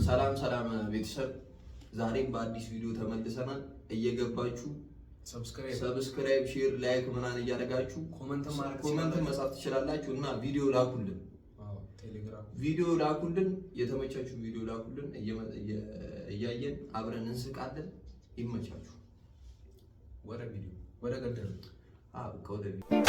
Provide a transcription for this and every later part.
ሰላም ሰላም ቤተሰብ ዛሬም በአዲስ ቪዲዮ ተመልሰናል። እየገባችሁ ሰብስክራይብ ሼር ላይክ ምናምን እያደረጋችሁ ኮሜንት መጻፍ ትችላላችሁ እና ቪዲዮ ላኩልን። ቪዲዮ ላኩልን፣ የተመቻችሁ ቪዲዮ ላኩልን። እያየን አብረን እንስቃለን። ይመቻችሁ። ወደ ቪዲዮ ወደ ገደሉ ወደ ቪዲዮ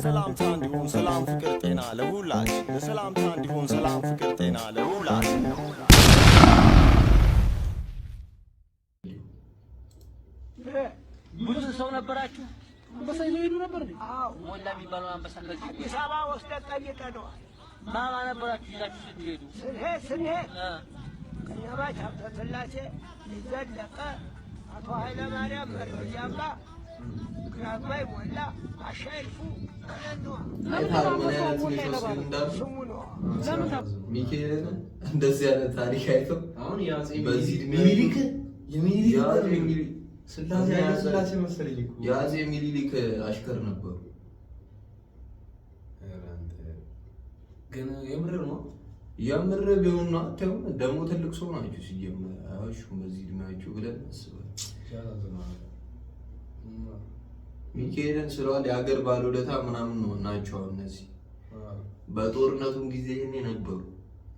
ሰላምታ እንዲሆን ሰላም ፍቅር ጤና ለሁላችሁ። ሰላምታ እንዲሆን ሰላም ፍቅር ጤና ለሁላችሁ። ብዙ ሰው ነበራችሁ? አንበሳ ይሄዱ ነበር ነው? አዎ፣ ሞላ የሚባለው አንበሳ ከዚህ አዲስ አበባ ወስደን ጠይቀነዋል። ማማ ነበራችሁ ይዛችሁ ስትሄዱ? ስንሄድ ከኛባች ሀብተ ሥላሴ ዘለቀ፣ አቶ ኃይለ ማርያም መርጃባ፣ ግራዝማች ሞላ፣ አሻይልፉ ሚካኤል እንደዚህ አይነት ታሪክ አይተው አሁን በዚህ የአፄ ሚኒሊክ አሽከር ነበሩ። ግን የምር ነው የምር ቢሆን ነው አተው ደግሞ ትልቅ ሰው ናቸው ሲጀምር አሹ በዚህ እድሜያቸው ብለን አስበን ሚካኤልን ስለዋል የሀገር ባለውለታ ምናምን ነው ናቸው። እነዚህ በጦርነቱም ጊዜ እኔ ነበሩ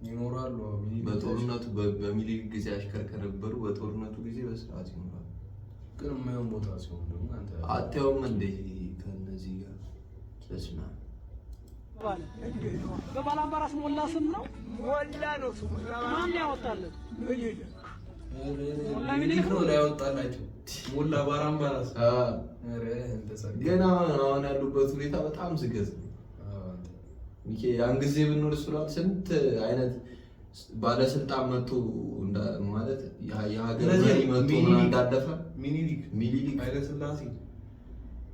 ይኖራሉ። በጦርነቱ በሚሊክ ጊዜ አሽከር ከነበሩ በጦርነቱ ጊዜ በስርዓት ይኖራሉ። ግን የማይሆን ቦታ ሲሆን ደግሞ አንተ አታየውም እንደ ከነዚህ ጋር ተስና በባላምባራስ ሞላ ስም ነው። ሞላ ነው ስሙ። ማን ያወጣለት? ሚኒሊክ ነው ያወጣላቸው። ሞላ ባላምባራስ ገና አሁን ያሉበት ሁኔታ በጣም ዝገት ነው። ያን ጊዜ ብንኖር ስሏል ስንት አይነት ባለስልጣን መጥቶ ማለት የሀገር መሪ መጥቶ ምን እንዳለፈ ሚኒሊክ ኃይለ ሥላሴ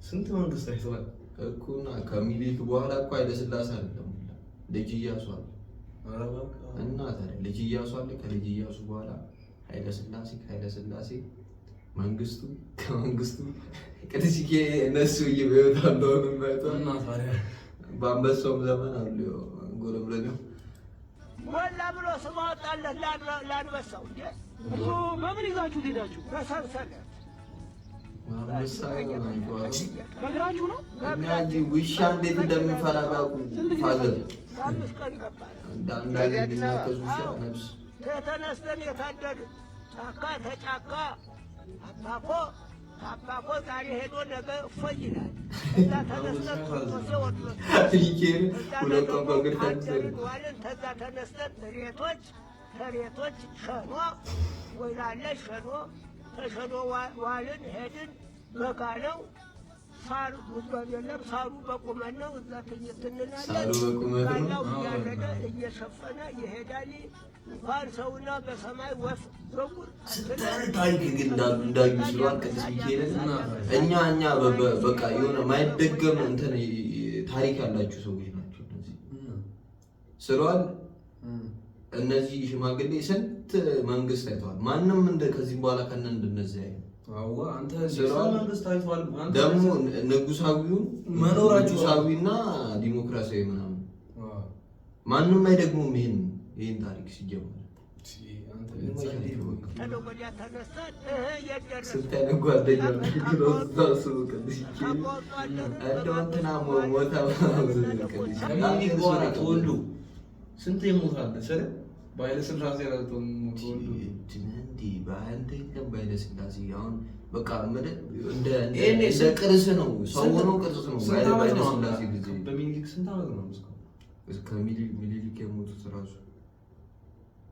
ስንት መንግስት አይተዋል እኮና ከሚኒሊክ በኋላ እኮ ኃይለ ሥላሴ አይደለም ልጅ ኢያሱ አለ እና ታዲያ ልጅ ኢያሱ አለ። ከልጅ ኢያሱ በኋላ ኃይለ ሥላሴ፣ ከኃይለ ሥላሴ መንግስቱ፣ ከመንግስቱ ቅድስዬ እነሱ ይበውታሉ እና ታዲያ በአንበሳውም ዘመን አሉ ጎለብለኛው ሞላ ብሎ ስም አወጣለት ላንበሳው። እንዴ እሱ በምን ይዛችሁ ሄዳችሁ? በሰንሰለት በእግራችሁ ነው? እኛ እንጂ ውሻ እንዴት እንደሚፈራ ባቁ ፋዘር 5 ቀን ገባን። እንዳንዳንድ ውሻ ነፍስ ተነስተን የታደግን ጫካ ተጫካ አባኮ ዛሬ ሄዶ ነገ እፎይ ይላል። እዛ ተነስተን ቶሴ ወጥቶ ዋልን። ተዛ ተነስተን ተሬቶች ሸኖ ወይላለች ሸኖ ተሸኖ ዋልን ሄድን። በጋ ነው ሳር ጉዝጓዝ የለም። ሳሩ በቁመት ነው። እዛ ትኝት እንላለን። ጋላው እያረደ እየሸፈነ ይሄዳል። እንኳን ሰውና በሰማይ ወፍ በጉር ታሪክ ግን እንዳዩ ስለዋል ቅዱስ ሚካኤል እኛ በቃ የሆነ ማይደገም እንትን ታሪክ ያላችሁ ሰዎች ናቸው እነዚህ ስለዋል። እነዚህ ሽማግሌ ስንት መንግስት አይተዋል። ማንም ከዚህም በኋላ ከነ እንደነዚህ አይነት አንተ ስለዋል መንግስት አይተዋል። ደግሞ ንጉሳዊው ንጉሳዊና ዲሞክራሲያዊ ምናምን ማንም አይደግሙም ይሄን ታሪክ ሲጀምር ስንት ጓደኛ ተወልዶ ስንት ይሞታል ስለ በኃይለ ሥላሴ በኃይለ ሥላሴ አሁን በቃ እንደ ቅርስ ነው። ሰው ሆኖ ቅርስ ነው። በኃይለ ሥላሴ ጊዜ በሚኒሊክ ስንት ዓመት ነው? ሚኒሊክ የሞቱት ራሱ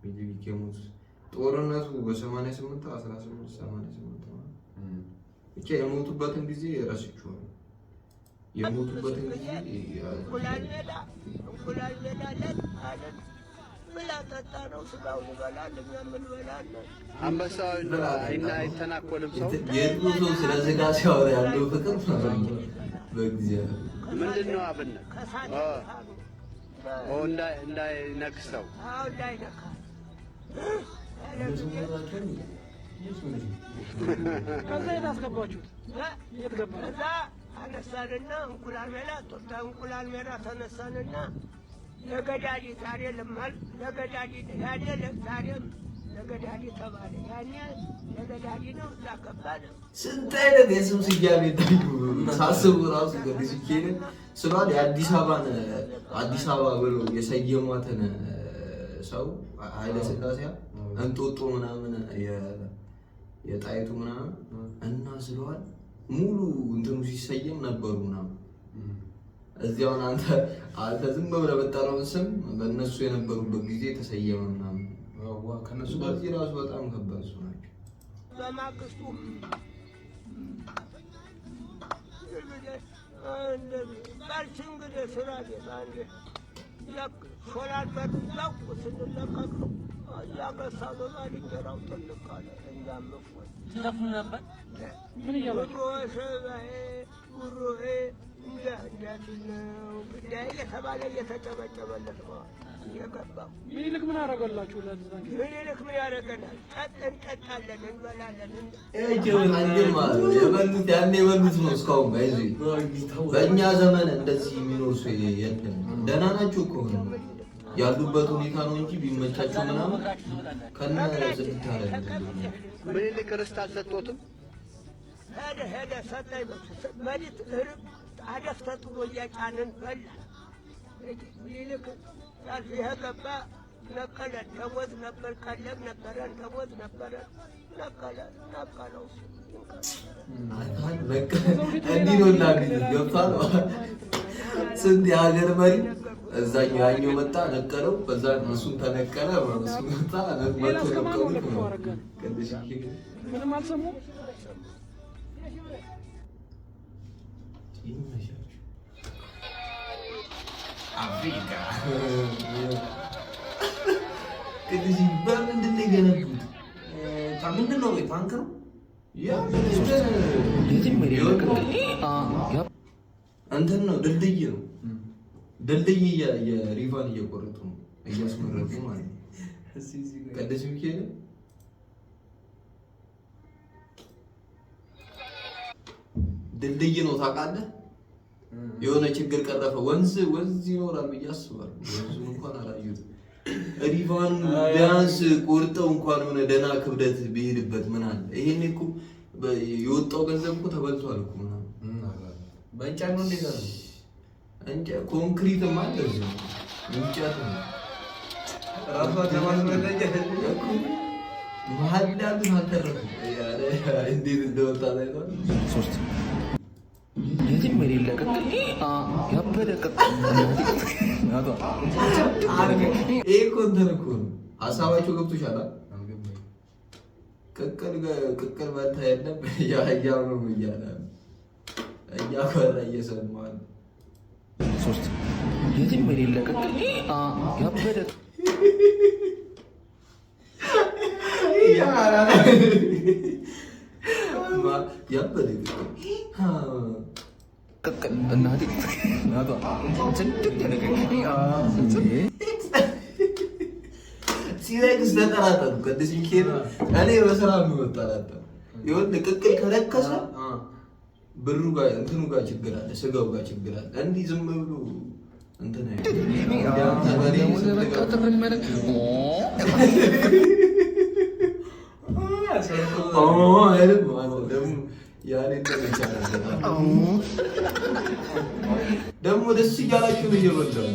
ሚኒሊክ የሞቱት ጦርነቱ በ88 1888 ነው። ብቻ የሞቱበትን ጊዜ ረስቼዋለሁ። የሞቱበትን ጊዜ እንቁላል በላለን አለን። ብላ ጠጣ ነው ስጋውን ይበላል፣ እኛም እንበላለን። አንበሳው አይተናኮልም ሰው የድሮ ሰው ስለ ስጋ ሲያወራ ያለው ፍቅር በእግዚአብሔር ምንድን ነው አብነት እንዳይነክሰው እንዳይነካ ከዛ የት አስገባችሁት? የት ገባ? እዛ አነሳንና እንቁላል ሜዳ ጦርታ እንቁላል ሜዳ ተነሳንና ለገዳዲ ዛሬ ልማል ለገዳዲ ያኔ ዛሬም ለገዳዲ ተባለ ያኔ ለገዳዲ ነው ላከባለ ስንት አይነት የስም ስያሜ ታዩ ሳስቡ ራሱ ገዲስ ይኬን ስሏል የአዲስ አበባ ብሎ የሰየሟትን ሰው ኃይለ ሥላሴ እንጦጦ ምናምን የጣይቱ ምናምን እና ስለዋል ሙሉ እንትኑ ሲሰየም ነበሩ ምናምን እዚያውን አንተ ዝም ብለህ በጠራውን ስም በእነሱ የነበሩበት ጊዜ ተሰየመ ምናምን ከነሱ ጋር ራሱ በጣም ከባድ ሰው ናቸው። በማግስቱ ባልች እንግዲህ ስራ አንድ ሾላል በዛው ስንለቀቅ ነው እያገሳ በባል እንጀራው ትልቅ አለ እኛም እፎይ ትዘፍኑ ነበር። ምን እያላችሁ ጉሮዬ እንደዚህ ነው ጉዳይ የተባለ እየተጨበጨበለት ነው የገባው። ምኒልክ ምን አደረገላችሁ? ምኒልክ ምን ያደረገናል? እንጠጣለን፣ እንበላለን። የበሉት ያኔ የበሉት ነው እስካሁን ባይዙ በእኛ ዘመን እንደዚህ የሚኖር ሰው የለም። ደህና ናቸው እኮ ያሉበት ሁኔታ ነው እንጂ ቢመቻቸው ምናምን ከነ ዝግታ ላይ ምኒልክ ርስት አልሰጦትም። ሄደ ሰጠኝ መሬት እርብ አደፍ ተጥሎ እያጫንን በላ ምኒልክ ይሄ ገባ ነቀለ ደሞዝ ነበር ቀለብ ነበረን ደሞዝ ነበረን ነቀለው እንዲህ ነው እና ገብቷል። ስንት የሀገር መሪ እዛኛው ያኛው መጣ ነቀለው፣ በዛ እሱን ተነቀለ፣ እሱ መጣ መጥቶ ነቀሉት ነው። ምንም አልሰሙም። አፍሪካ ቅዱስ በምንድን ነው የገነቡት? ምንድን ነው? ታንክ ነው እንትን ነው ድልድይ ነው። ድልድይ የሪቫን እየቆረጡ ነው እያስመረቁ ማለት ነው። ቅዱስ ሚካኤል ድልድይ ነው ታውቃለህ? የሆነ ችግር ቀረፈ። ወንዝ ይኖራል ብዬ አስባለሁ። ወንዙን እንኳን አላየሁትም። ሪቫን ቢያንስ ቆርጠው እንኳን የሆነ ደህና ክብደት ቢሄድበት ምን አለ። ይሄኔ እኮ የወጣው ገንዘብ እኮ ተበልቷል እኮ ምናምን በእንጨት ነው እንደዛ ነው። እንጨት ኮንክሪትም አለ እዚህ እንጨት ነው ራሷ ተማስመረጃ እኮ መሀል ያሉት አልተረፉም። እንዴት እንደወጣ ታይቷል። ሶስት የትም የሌለ ቅቅል ያበደ ቅቅል ይሄ እኮ እንትን እኮ ነው። ሀሳባቸው ገብቶሻል። ቅቅል በልታ የለም ያህያው ነው እያለ እያኮራ እየሰማ ነው። ሶስት የትም የሌለ ቅቅል ያበደ ያበደ ቅቅል እናቴ ሲረግስ ተጠራጠሩ። ቅዱስ ሚካኤል እኔ በስራ የሚወጣላጠው ይኸውልህ ቅቅል ከለከሰ ብሩ ጋር እንትኑ ጋር ችግር አለ፣ ስጋው ጋር ችግር አለ። እንዲህ ዝም ብሎ እንትን ደግሞ ደስ እያላችሁ ነው እየበላሁ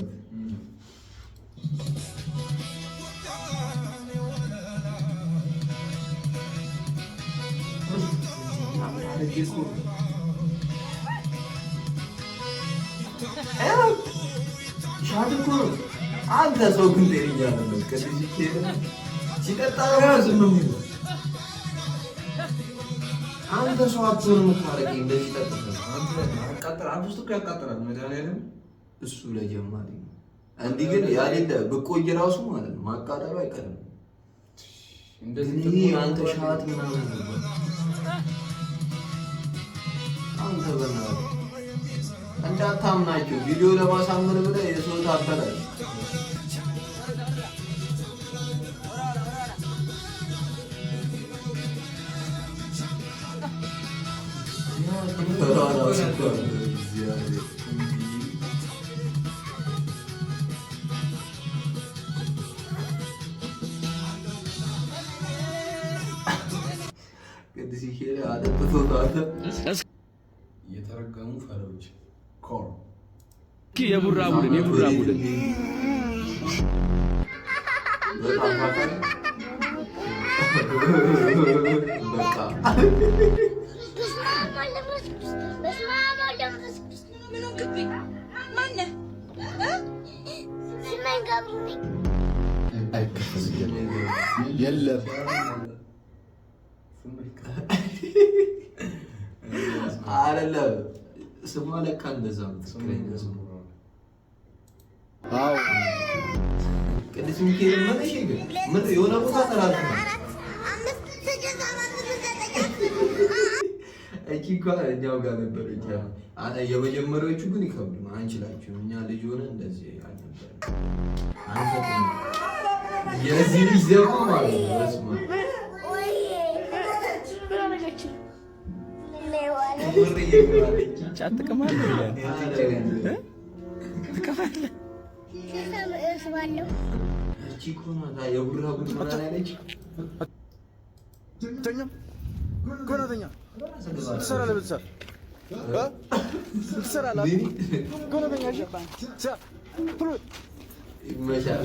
ሻት እኮ ነው። አንተ ሰው ግን ጤነኛ አይደለም። ከዚህ ሲጠጣ ዝም የሚለው አንተ ሰው አትሆንም እኮ አደረገኝ። እንደዚህ ጠጥተህ ያቃጥላል። አንተ ውስጥ እኮ ያቃጥላል። መድኃኒዓለም እሱ ለጀማሪ ነው። እንዲህ ግን ያሌለ ብቆይ ራሱ ማለት ነው ማቃጠሉ አይቀርም። እንደዚህ አንተ ሻት ምናምን አንተ በእናትህ እንዳታምናቸው ቪዲዮ ለማሳመር ብለህ የሰው ታበላሽ። ቅዱስ ይሄ አጠጥቶታል። የተረገሙ ፈረዎች ኮር የቡራ ቡድን በጣም ፈጣን በቃ የለም አይደለም ስሟ ለካ እንደዛ ነው። ትክክለኛ ስሟ አዎ ቅዱስ ሚካኤል መጥሽ ግን ምን የሆነ ቦታ ተራራና እቺ እንኳን እኛው ጋር ነበረች። የመጀመሪያዎቹ ግን ይከብዱ አንችላችሁም። እኛ ልጅ ሆነ እንደዚህ አልነበረም። አንፈጥም የዚህ ልጅ ደግሞ ማለት ነው። በስመ ጫት ትቀማለህ ትቀማለህ። እቺ እኮ ናት የቡራ ቡድን ያለች ይመሻል።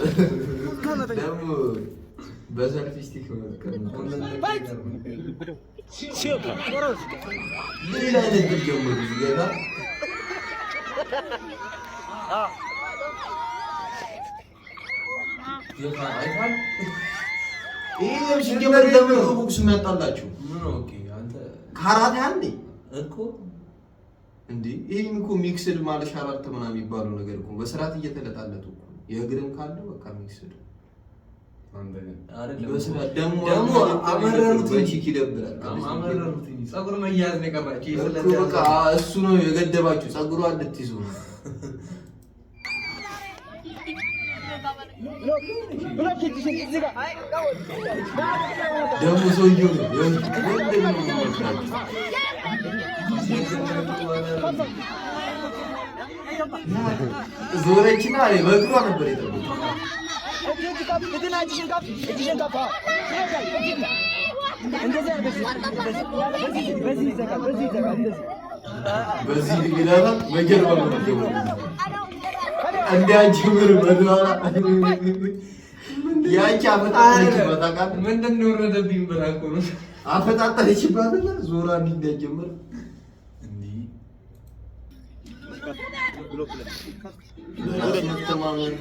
ደግሞ በሰልፊ ስቲክ ሌላ አይነት ጀምሩ ጌታ ይሄም ሲጀመር ለምን ቦክስ የሚያጣላችሁ ምን ኦኬ አንተ ካራቴ አንዴ እኮ እንዴ ይሄም እኮ ሚክስድ ማለት ሻራርት ምናምን የሚባለው ነገር እኮ በስርዓት እየተለጣለጡ እኮ የእግርም ካለው በቃ ሚክስድ በስርዓት ደግሞ አመረሩት እንጂ ይደብራል። አመረሩት እንጂ ፀጉር መያዝ ነው የቀራችሁ ይሰለቻል። በቃ እሱ ነው የገደባችሁ ፀጉሯ እንድትይዙ ነው። ደግሞ ሰውዬው ነው ዞረችና በእግሯ ነበር የጠበቁት። በዚህ ሊላታ በጀርባ ነው እንዲያጅምር በኋላ ያቺ አፈጣጠረችባት አቃት ምንድነው ወረደብኝ ብላ እኮ ነው አፈጣጠረችባትና ዞራ እንዲያጀምር እንዴ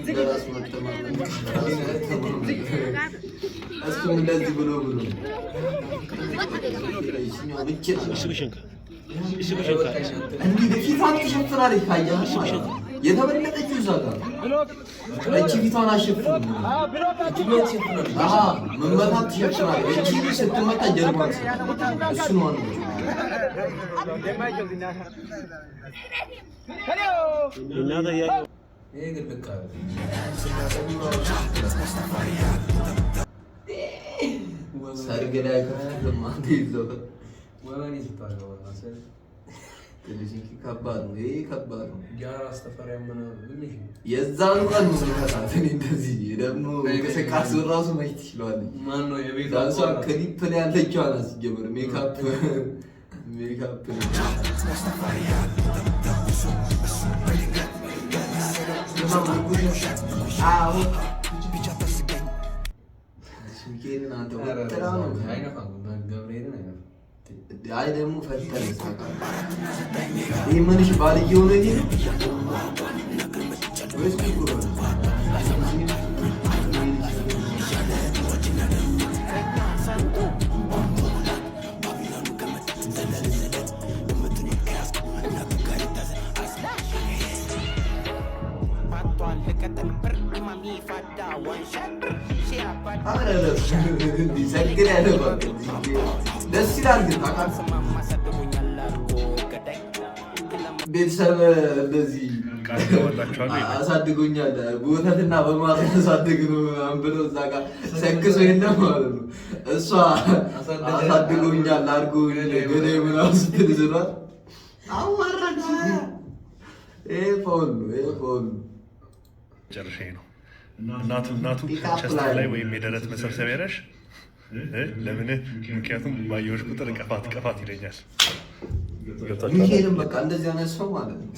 በራስ መተማመን እሱም እንደዚህ ብሎ እንዲህ ፊቷን ትሸፍናለች ካያት ማለት ነው። የተበለጠችው እዛ ጋር እቺ ፊቷን አሸፍን መመታት ትሸፍናለች። እቺ ስትመታ ጀርባን እሱ ነው አንዱ ይሄ ግን በቃ ሰርግ ላይ ከማንተ ይዘው ወራኒ ስታገባ ማለት ትንሽ ከባድ ነው። ይሄ ከባድ ነው። ያራ አስተፈሪያ ምናምን የዛኑ ቀን ነው ተካተን እንደዚህ ደግሞ እንቅስቃሴው ራሱ ማየት ይችላል። ማን ነው የቤት ዳንሷ ክሊፕ ላይ ያለችው አናስ ጀመረ ሜካፕ አይ ደግሞ ፈተነ ይህ ምንሽ ባልዬ ሆነ ወይስ ደስ ይላል ግን ቤተሰብ እንደዚህ አሳድጎኛል በወተትና በማር አሳድግ ነው ብለው እዛ ጋር ሰክሶ የለም ማለት ነው። እሷ አሳድጎኛል አድርጎኝ ገሌ ምናምን ስትል ዝሏል አዋራች። ይሄ ፎል ጨርሼ ነው እናቱ ቸስት ላይ ወይም የደረት መሰብሰቢያ ነሽ ለምን? ምክንያቱም ባየሁሽ ቁጥር ቀፋት ይለኛል። ሚካኤልም በቃ እንደዚህ አይነት ሰው ማለት ነው።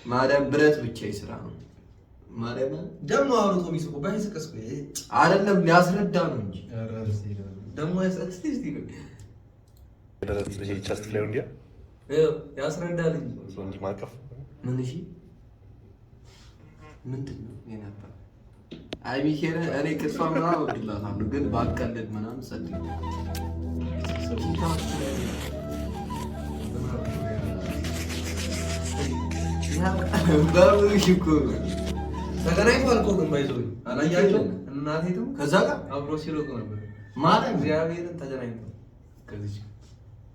ማርያም ብረት ብቻ ይስራ ነው። ማርያም ደግሞ አውርቶ የሚስቁ ባይስቅስ አይደለም ሊያስረዳ ነው እንጂ ደግሞ ያስረዳል ቸስት ላይ እንዲያ ያስረዳል እንጂ ማቀፍ ምን እሺ ምንድን ነው የነበር? አይ ሚካኤል እኔ ቅርሷ ምናምን ወድላታለሁ ግን ባቀልድ ምናምን ሰድኝ በምንሽ እኮ ነው ተገናኝቷል እኮ ግን ባይዘው አላያቸው እናቴቱ ከዛ ጋር አብሮ ሲሮጥ ነበር ማለት እግዚአብሔርን ተገናኝቷል።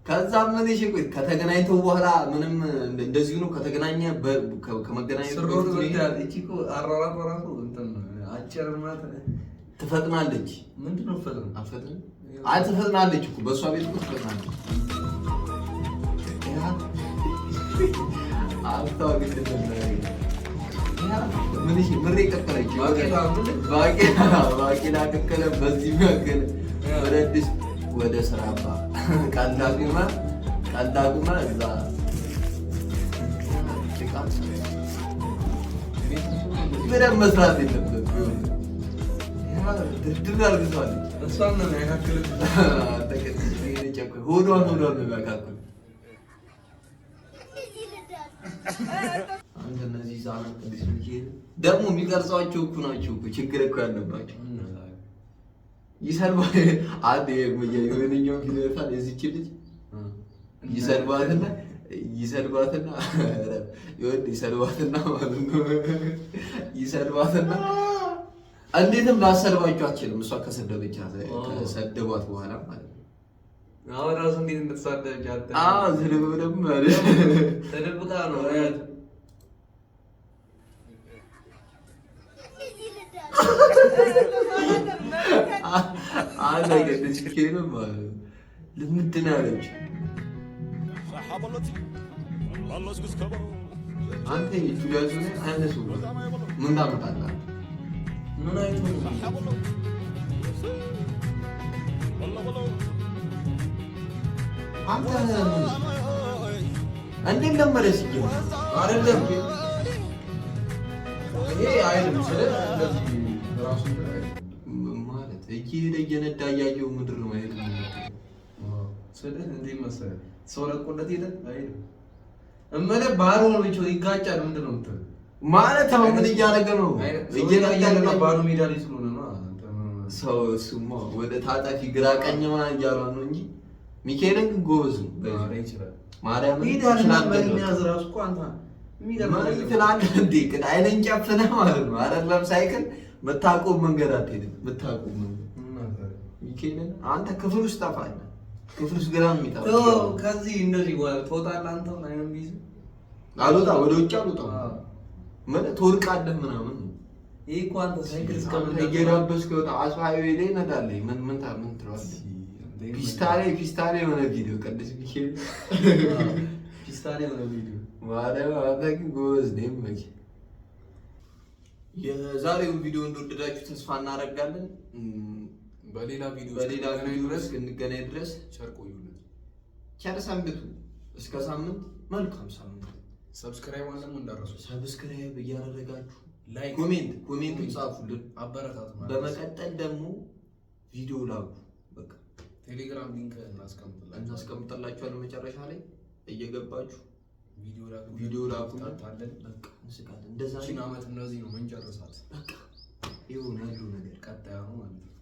ከዛ ምን እሺ ቆይ ከተገናኝተው በኋላ ምንም እንደዚህ ነው ከተገናኘ ከመገናኘት ስሮት ወጣል እቺ እኮ አራራራ ራሱ እንትን አጭር ማለት ትፈጥናለች። ምንድነው ፈጥና አፈጥን አይ ትፈጥናለች እኮ በእሷ ቤት እኮ ትፈጥናለች። አፍታው ግን ምን እሺ ምሬ ቀጠለች ባቄላ ቀቀለ በዚህ ያገለ ወደድስ ወደ ስራባ ቀልዳግማ እዛ ምንም መስራት የለበትም። ድርድር አድርገዋለች። እሷን ነው ያካክልት ሆዷን ነው ያካክል። አንተ እነዚህ ዛና ቅዱስ ሚካኤል ደግሞ የሚቀርጿቸው እኮ ናቸው እኮ ችግር እኮ ያለባቸው ይሰርባል። አንድ የሆነኛው ቪዲዮታል የዚች ልጅ ይሰርባትና ማለት ነው ይሰርባትና እንዴትም ላሰርባቸው አትችልም። እሷ ከሰደቧት በኋላ ማለት ነው። አሁን ራሱ እንዴት እንደተሳደበች አታ ዝርብርም ማለት ተደብቃ ነው ቅዱስ ሚካኤል ማለት ነው ልምድን አለች። አንተ ጁዳዙ አይነሱ ምን ታመጣለህ? ምን አይቶ አንተ እንዴት ለመረስ ይገኛል አይደለም ይሄ አይደለም ስለ እንደዚህ ራሱ ማለት እየነዳ እያየው ምድር ነው አይደል? ስለ እንዴ መሰለህ ሰው ለቆለት ሄደ አይደል? እመለ ባሮ ልጅ ይጋጫል። ምንድነው እንትን ማለት አሁን ምን እያደረገ ነው? እየነዳ ባሮ ሜዳ ላይ ስለሆነ ነው ሰው እሱማ ወደ ታጣፊ ግራ ቀኝ ምናምን እያሉ ነው እንጂ ሚካኤልን ግን ጎበዝ ነው ይችላል። ማርያም ይዳልና በእኛዝ ራሱ እኮ አንተ ትላለህ እንዴ? ግን አይነን ጨፍነህ ማለት ነው አይደለም ሳይክል መታቆም መንገድ አትሄድም። መታቆም መንገድ ሚካኤልን አንተ ክፍል ውስጥ ጠፋለህ። ክፍል ውስጥ ግራ የሚጣው ከዚህ እንደዚህ ትወጣለህ። አንተ አይነን ቢዝ አልወጣ ወደ ውጭ አልወጣ ምን ትወርቃለህ ምናምን። ይሄ እኮ አንተ ሳይክል እስከምን እየዳበስክ ወጣ አስፋዩ ላይ ነዳለህ። ምን ትለዋለህ? ፒስታሌ የሆነ ቪዲዮ ቅዱስ ሚካኤል ፒስታሌ የሆነ ቪዲዮ ማርያም አንተ ግን ጎበዝ ነህ። መቼ የዛሬውን ቪዲዮ እንደወደዳችሁ ተስፋ እናደርጋለን። በሌላ ቪዲዮ እስክንገናኝ ድረስ ቸር ቆዩልን። ቸር ሰንብቱ። እስከ ሳምንት መልካም ሳምንት። ሰብስክራይብ አለም እንዳረሱ ሰብስክራይብ እያደረጋችሁ ላይክ ኮሜንት ጻፉልን፣ አበረታቱ። በመቀጠል ደግሞ ቪዲዮ ላኩ። በቃ ቴሌግራም ሊንክ እናስቀምጥላችኋለን መጨረሻ ላይ እየገባችሁ ቪዲዮ ላኩ። በቃ እንስቃለን። እንደዛ ነው። አመት እንደዚህ ነው መንጨርሳት። በቃ ይሁን ያለው ነገር ቀጣዩ ማለት ነው።